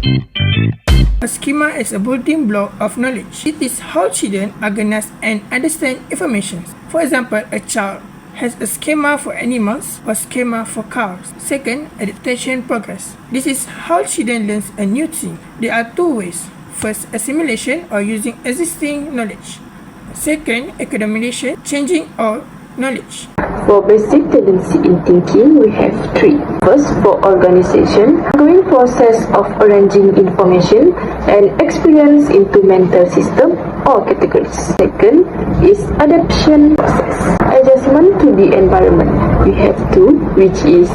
A schema is a building block of knowledge. It is how children organize and understand information. For example, a child has a schema for animals or schema for cars. Second, adaptation progress. This is how children learn a new thing. There are two ways. First, assimilation or using existing knowledge. Second, accumulation, changing our knowledge. For basic tendency in thinking, we have three. First, for organization, ongoing process of arranging information and experience into mental system or categories. Second is adaptation process, adjustment to the environment. We have two, which is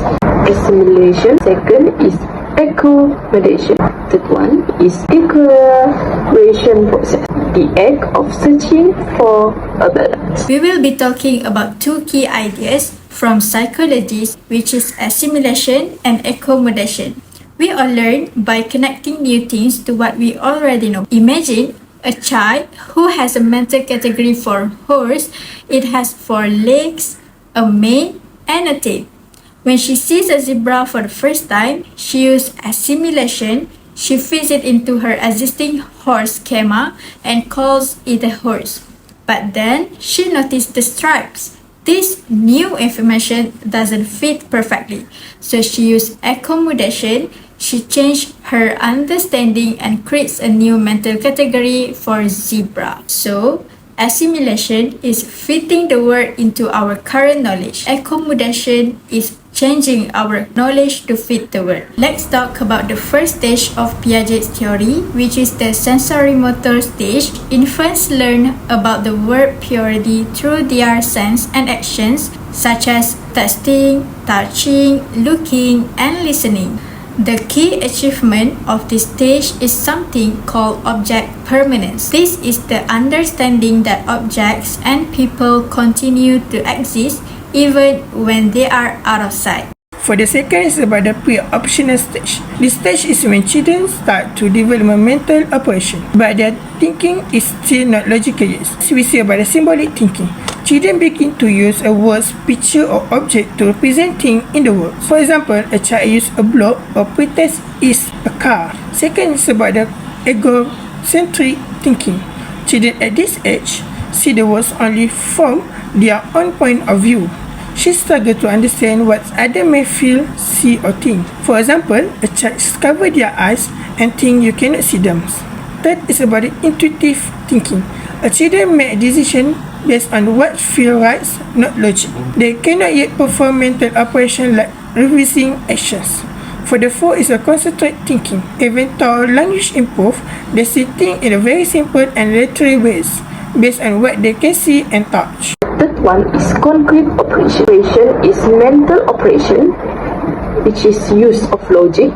assimilation. Second is accommodation. Third one is equilibration process, the act of searching for a balance. We will be talking about two key ideas from psychologists, which is assimilation and accommodation. We all learn by connecting new things to what we already know. Imagine a child who has a mental category for horse. It has 4 legs, a mane, and a tail. When she sees a zebra for the first time, she uses assimilation. She fits it into her existing horse schema and calls it a horse. But then she noticed the stripes. This new information doesn't fit perfectly, so she used accommodation. She changed her understanding and creates a new mental category for zebra. So, assimilation is fitting the word into our current knowledge. Accommodation is changing our knowledge to fit the word. Let's talk about the first stage of Piaget's theory, which is the sensorimotor stage. Infants learn about the word purely through their sense and actions, such as tasting, touching, looking, and listening. The key achievement of this stage is something called object permanence. This is the understanding that objects and people continue to exist even when they are out of sight. For the second is about the pre-optional stage. This stage is when children start to develop a mental operation, but their thinking is still not logical yet. We see about the symbolic thinking. Children begin to use a word, picture, or object to represent things in the world. For example, a child uses a block or pretends is a car. Second is about the egocentric thinking. Children at this age see the world only from their own point of view. She struggles to understand what others may feel, see, or think. For example, a child covers their eyes and thinks you cannot see them. Third is about the intuitive thinking. A children make a decision based on what feels right, not logic. They cannot yet perform mental operations like revising actions. For the fourth is a concentrated thinking. Even though language improves, they still think in a very simple and literal ways, based on what they can see and touch. Third one is concrete operation. Operation is mental operation, which is use of logic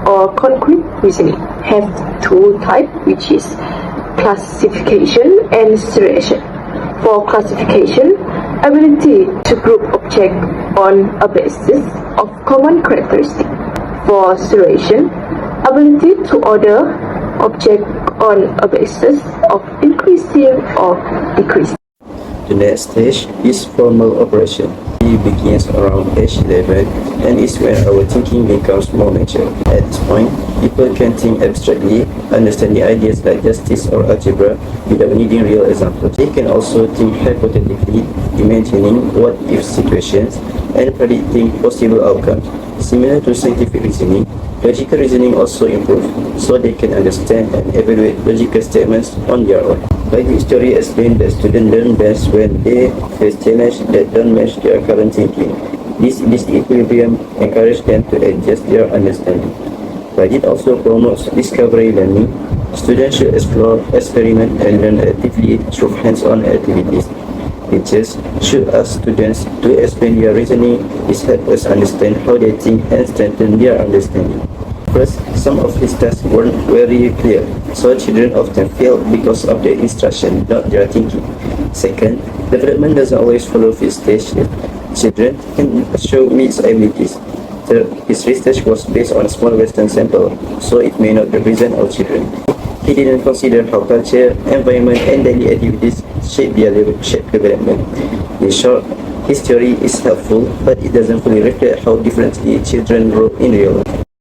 or concrete reasoning. Have two types, which is classification and seriation. For classification, ability to group objects on a basis of common characteristics. For seriation, ability to order objects on a basis of increasing or decreasing. The next stage is formal operation. It begins around age 11 and is when our thinking becomes more mature. At this point, people can think abstractly, understanding ideas like justice or algebra without needing real examples. They can also think hypothetically, imagining what-if situations and predicting possible outcomes. Similar to scientific reasoning, logical reasoning also improves, so they can understand and evaluate logical statements on their own. Like this theory explains that students learn best when they face challenges that don't match their current thinking. This equilibrium encourages them to adjust their understanding. But it also promotes discovery learning. Students should explore, experiment, and learn actively through hands-on activities. Teachers should ask students to explain their reasoning. This helps us understand how they think and strengthen their understanding. First, some of these tasks weren't very clear, so children often fail because of their instruction, not their thinking. Second, development doesn't always follow this stage. Children can show mixed abilities. Third, his research was based on a small Western sample, so it may not represent all children. He didn't consider how culture, environment, and daily activities shape their development. In short, his theory is helpful, but it doesn't fully reflect how differently children grow in real life.